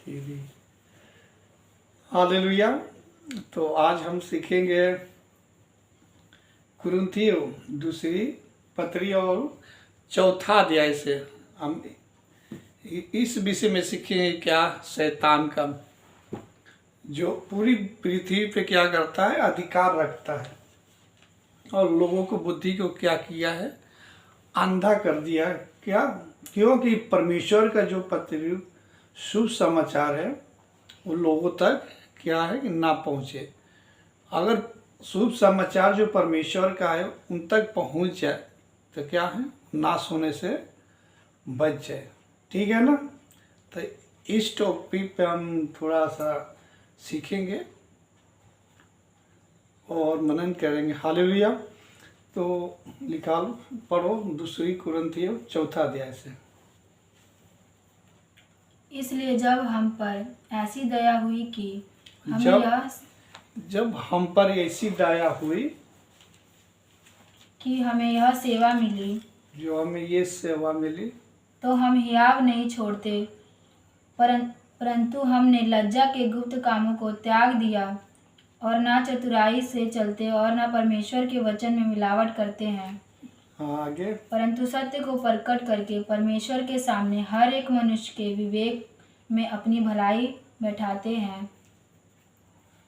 जी hallelujah. तो आज हम सीखेंगे कुरिन्थियों दूसरी पत्री और चौथा अध्याय से हम इस विषय में सीखेंगे क्या शैतान का जो पूरी पृथ्वी पे क्या करता है, अधिकार रखता है और लोगों को बुद्धि को क्या किया है, अंधा कर दिया है। क्या? क्योंकि परमेश्वर का जो पत्री शुभ समाचार है वो लोगों तक क्या है कि ना पहुँचे। अगर शुभ समाचार जो परमेश्वर का है उन तक पहुँच जाए तो क्या है, नाश होने से बच जाए। ठीक है ना। तो इस टॉपिक पे हम थोड़ा सा सीखेंगे और मनन करेंगे। हालेलुया। तो लिखा लो, पढ़ो दूसरी कुरिन्थियों चौथा अध्याय से। इसलिए जब हम पर ऐसी दया हुई कि हमें जब हम पर ऐसी दया हुई कि हमें यह सेवा मिली, जो हमें ये सेवा मिली, तो हम हियाव नहीं छोड़ते, परंतु हमने लज्जा के गुप्त कामों को त्याग दिया और ना चतुराई से चलते और ना परमेश्वर के वचन में मिलावट करते हैं। आगे परंतु सत्य को प्रकट करके परमेश्वर के सामने हर एक मनुष्य के विवेक में अपनी भलाई बैठाते हैं।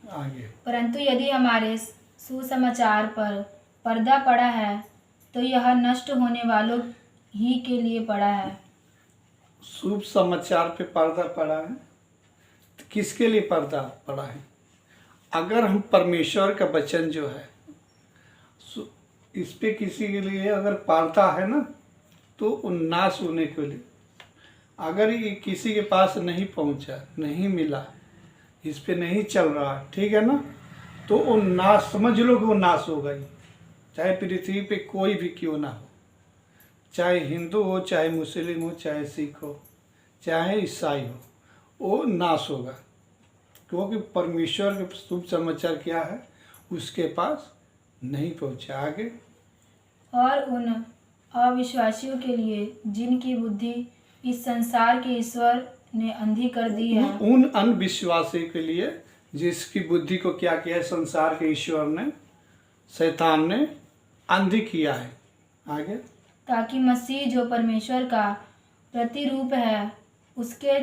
आगे परंतु यदि हमारे सुसमाचार पर पर्दा पड़ा है तो यह नष्ट होने वालों ही के लिए पड़ा है। शुभ समाचार पे पर्दा पड़ा है तो किसके लिए पर्दा पड़ा है? अगर हम परमेश्वर का वचन जो है इस पे किसी के लिए अगर पर्दा है ना तो नाश होने के लिए, अगर ये किसी के पास नहीं पहुंचा, नहीं मिला, इस पे नहीं चल रहा, ठीक है ना, तो वो नाश, समझ लो कि वो नाश होगा ही। चाहे पृथ्वी पे कोई भी क्यों ना हो, चाहे हिंदू हो, चाहे मुस्लिम हो, चाहे सिख हो, चाहे ईसाई हो, वो नाश होगा। क्योंकि परमेश्वर के शुभ समाचार क्या है, उसके पास नहीं पहुंचा। आगे और उन अविश्वासियों के लिए जिनकी बुद्धि इस संसार के ईश्वर ने अंधी कर दी है, उन अनविश्वासी के लिए जिसकी बुद्धि को क्या किया है, संसार के ईश्वर ने, शैतान ने अंधी किया है। आगे ताकि मसीह जो परमेश्वर का प्रतिरूप है उसके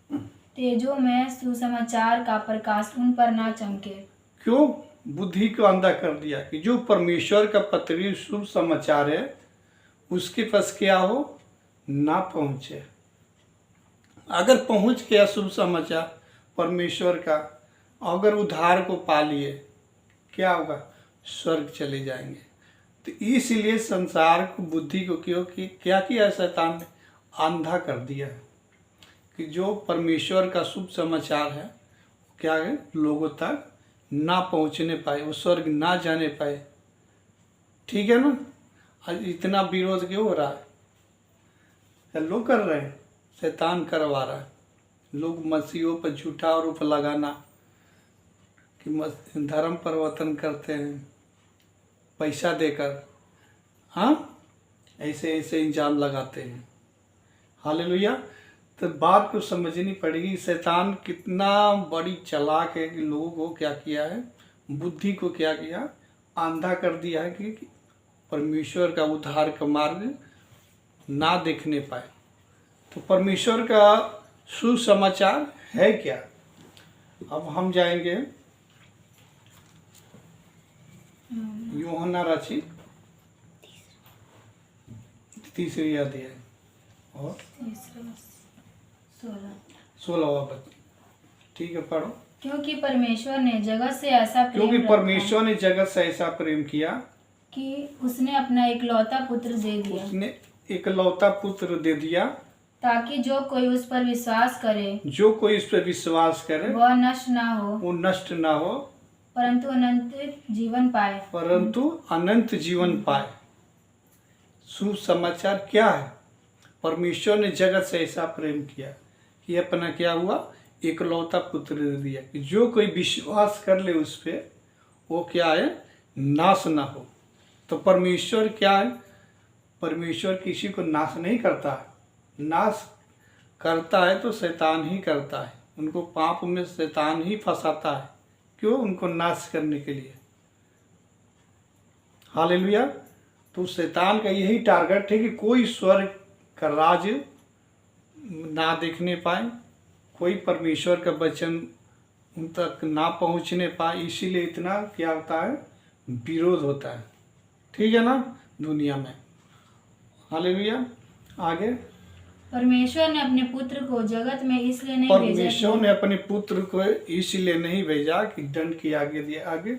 तेजों में सुसमाचार का प्रकाश उन पर ना चमके। क्यों बुद्धि को अंधा कर दिया? कि जो परमेश्वर का पत्री शुभ समाचार है उसके पास क्या हो, ना पहुँचे। अगर पहुँच गया शुभ समाचार परमेश्वर का, अगर उद्धार को पा लिए, क्या होगा, स्वर्ग चले जाएंगे। तो इसलिए संसार को, बुद्धि को क्यों कि क्या किया शैतान ने, अंधा कर दिया है कि जो परमेश्वर का शुभ समाचार है क्या है, लोगों तक ना पहुंचने पाए, वो स्वर्ग ना जाने पाए। ठीक है ना। आज इतना विरोध क्यों हो रहा है? क्या लोग कर रहे हैं? शैतान करवा रहा है। लोग मसीहों पर झूठा आरोप लगाना कि धर्म परिवर्तन करते हैं पैसा देकर, हाँ, ऐसे ऐसे इंजाम लगाते हैं। हालेलुया। तो बात को समझनी पड़ेगी, शैतान कितना बड़ी चालाक है कि लोगों को क्या किया है, बुद्धि को क्या किया, अंधा कर दिया है कि परमेश्वर का उद्धार का मार्ग ना देखने पाए। तो परमेश्वर का सुसमाचार है क्या? अब हम जाएंगे यूहन्ना रचित तीसरी अध्याय और 16वां पद। ठीक है, पढ़ो। क्योंकि परमेश्वर ने जगत से ऐसा प्रेम किया कि उसने अपना इकलौता पुत्र दे दिया, उसने इकलौता पुत्र दे दिया, ताकि जो कोई उस पर विश्वास करे, वह नष्ट ना हो, परंतु अनंत जीवन पाए। शुभ समाचार क्या है? परमेश्वर ने जगत से ऐसा प्रेम किया कि अपना क्या हुआ, इकलौता पुत्र दे दिया कि जो कोई विश्वास कर ले उस पे, वो क्या है, नाश ना हो। तो परमेश्वर क्या है, परमेश्वर किसी को नाश नहीं करता। नाश करता है तो शैतान ही करता है, उनको पाप में शैतान ही फंसाता है। क्यों? उनको नाश करने के लिए। हालेलुया। तो शैतान का यही टारगेट है कि कोई स्वर्ग का राज ना देखने पाए, कोई परमेश्वर का वचन उन तक ना पहुंचने पाए। इसीलिए इतना क्या होता है, विरोध होता है। ठीक है ना, दुनिया में। हालेलुया। आगे, परमेश्वर ने अपने पुत्र को जगत में इसलिए नहीं भेजा परमेश्वर ने अपने पुत्र को इसलिए नहीं भेजा कि दंड की आज्ञा दिए। आगे,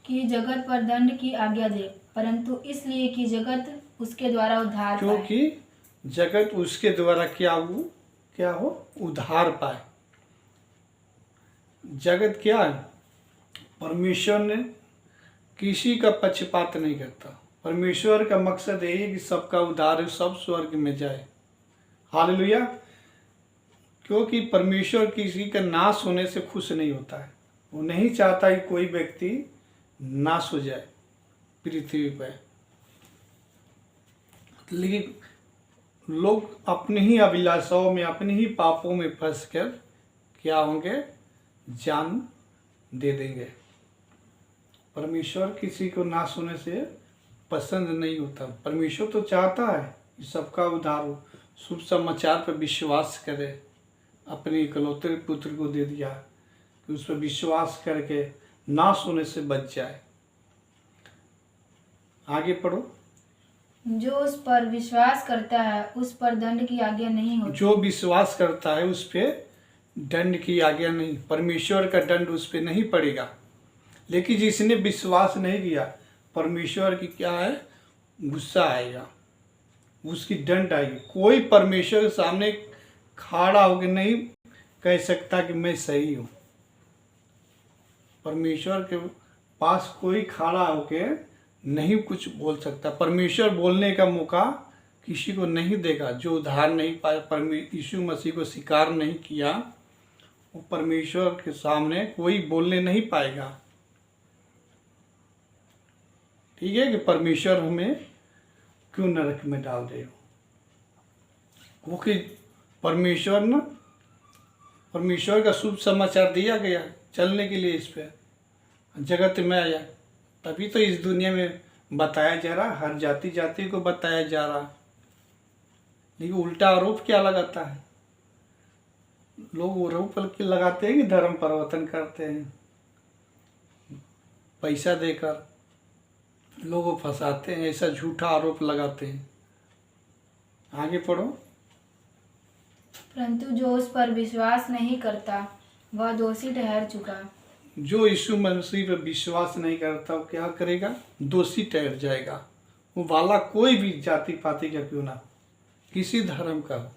कि जगत पर दंड की आज्ञा दे, परंतु इसलिए कि जगत उसके द्वारा उद्धार पाए। क्योंकि जगत उसके द्वारा क्या हो, उद्धार पाए। जगत क्या है? परमेश्वर ने किसी का पक्षपात नहीं करता। परमेश्वर का मकसद यही है कि सबका उद्धार हो, सब स्वर्ग में जाए। हालेलुया। क्योंकि परमेश्वर किसी का नाश होने से खुश नहीं होता है। वो नहीं चाहता कि कोई व्यक्ति नाश हो जाए पृथ्वी पर। लेकिन लोग अपनी ही अभिलाषाओं में, अपनी ही पापों में फंसकर क्या होंगे, जान दे देंगे। परमेश्वर किसी को नाश होने से पसंद नहीं होता। परमेश्वर तो चाहता है कि सबका उद्धार हो। शुभ समाचार पर विश्वास करे, अपने इकलौते पुत्र को दे दिया कि उस पर विश्वास करके नाश होने से बच जाए। आगे पढ़ो। जो उस पर विश्वास करता है उस पर दंड की आज्ञा नहीं होती। जो विश्वास करता है उस पर दंड की आज्ञा नहीं, परमेश्वर का दंड उस पर नहीं पड़ेगा। लेकिन जिसने विश्वास नहीं किया, परमेश्वर की क्या है, गुस्सा आएगा, उसकी दंड आएगी। कोई परमेश्वर के सामने खड़ा होकर नहीं कह सकता कि मैं सही हूँ। परमेश्वर के पास कोई खड़ा होकर नहीं कुछ बोल सकता। परमेश्वर बोलने का मौका किसी को नहीं देगा। जो उद्धार नहीं पाया, यीशु मसीह को स्वीकार नहीं किया, वो परमेश्वर के सामने कोई बोलने नहीं पाएगा। ठीक है कि परमेश्वर हमें क्यों नरक में डाल रहे हो? क्योंकि परमेश्वर का शुभ समाचार दिया गया चलने के लिए, इस पे जगत में आया, तभी तो इस दुनिया में बताया जा रहा, हर जाति जाति को बताया जा रहा। लेकिन उल्टा आरोप क्या लगाता है? लोग आरोप लगाते हैं कि धर्म परिवर्तन करते हैं, पैसा देकर लोगों को फंसाते हैं, ऐसा झूठा आरोप लगाते हैं। आगे पढ़ो। परंतु जो उस पर विश्वास नहीं करता वह दोषी ठहर चुका। जो यीशु मसीह पर विश्वास नहीं करता वो क्या करेगा? दोषी ठहर जाएगा। वो वाला कोई भी जाति पाति का क्यों ना, किसी धर्म का हो,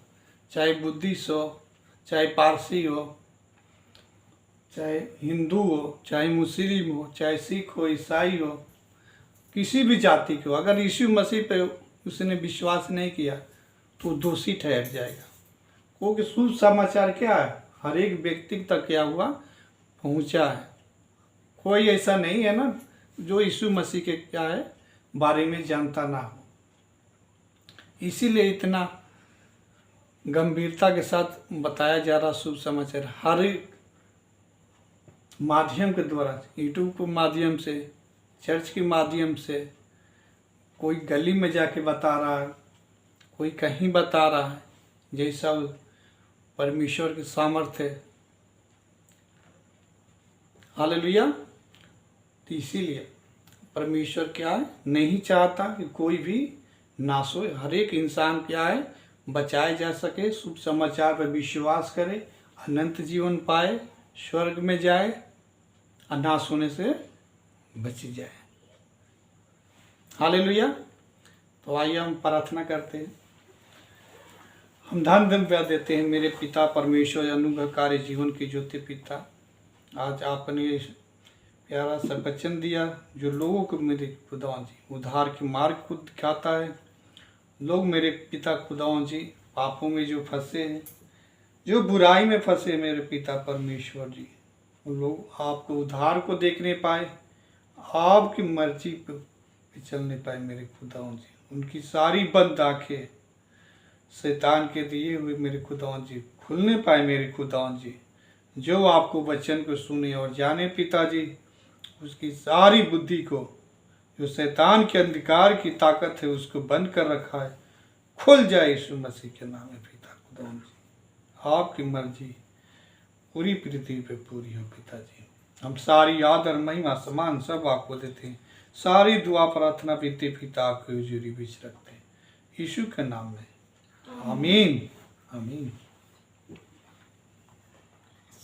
चाहे बुद्धिस्ट हो, चाहे पारसी हो, चाहे हिंदू हो, चाहे मुस्लिम हो, चाहे सिख हो, ईसाई हो, किसी भी जाति को, अगर यीशु मसीह पे उसने विश्वास नहीं किया तो दोषी ठहर जाएगा। क्योंकि शुभ समाचार क्या है, हर एक व्यक्ति तक क्या हुआ, पहुंचा है। कोई ऐसा नहीं है ना जो यीशु मसीह के क्या है बारे में जानता ना हो। इसीलिए इतना गंभीरता के साथ बताया जा रहा शुभ समाचार, हर एक माध्यम के द्वारा, यूट्यूब के माध्यम से, चर्च के माध्यम से, कोई गली में जाके बता रहा है, कोई कहीं बता रहा है, जैसा परमेश्वर के सामर्थ्य है। हालेलुया। तो इसीलिए परमेश्वर क्या है, नहीं चाहता कि कोई भी नाश हो, हर एक इंसान क्या है, बचाया जा सके, शुभ समाचार पर विश्वास करे, अनंत जीवन पाए, स्वर्ग में जाए, और नाश होने से बच जाए। हालेलुया। तो आइए हम प्रार्थना करते हैं। हम धन्यवाद देते हैं मेरे पिता परमेश्वर, अनुग्रहकारी जीवन की ज्योति पिता। आज आपने प्यारा सा वचन दिया जो लोगों को मेरे खुदावन जी उद्धार के मार्ग को दिखाता है। लोग मेरे पिता खुदावन जी पापों में जो फंसे हैं, जो बुराई में फंसे मेरे पिता परमेश्वर जी, वो लोग आपको उद्धार को देखने पाए, आपकी मर्जी पे चलने पाए मेरे खुदावन जी। उनकी सारी बंद आँखें शैतान के दिए हुए मेरे खुदावन जी खुलने पाए मेरे खुदावन जी। जो आपको वचन को सुने और जाने पिताजी, उसकी सारी बुद्धि को, जो शैतान के अंधकार की ताकत है उसको बंद कर रखा है, खुल जाए यीशु मसीह के नाम में पिता खुदावन जी। आपकी मर्जी पूरी पृथ्वी पे पूरी हो पिताजी। हम सारी आदर महिमा सम्मान सब आपको देते हैं। सारी दुआ प्रार्थना बीते पिता आपके हुजूरी बीच रखते हैं यीशु के नाम में। आमीन आमीन।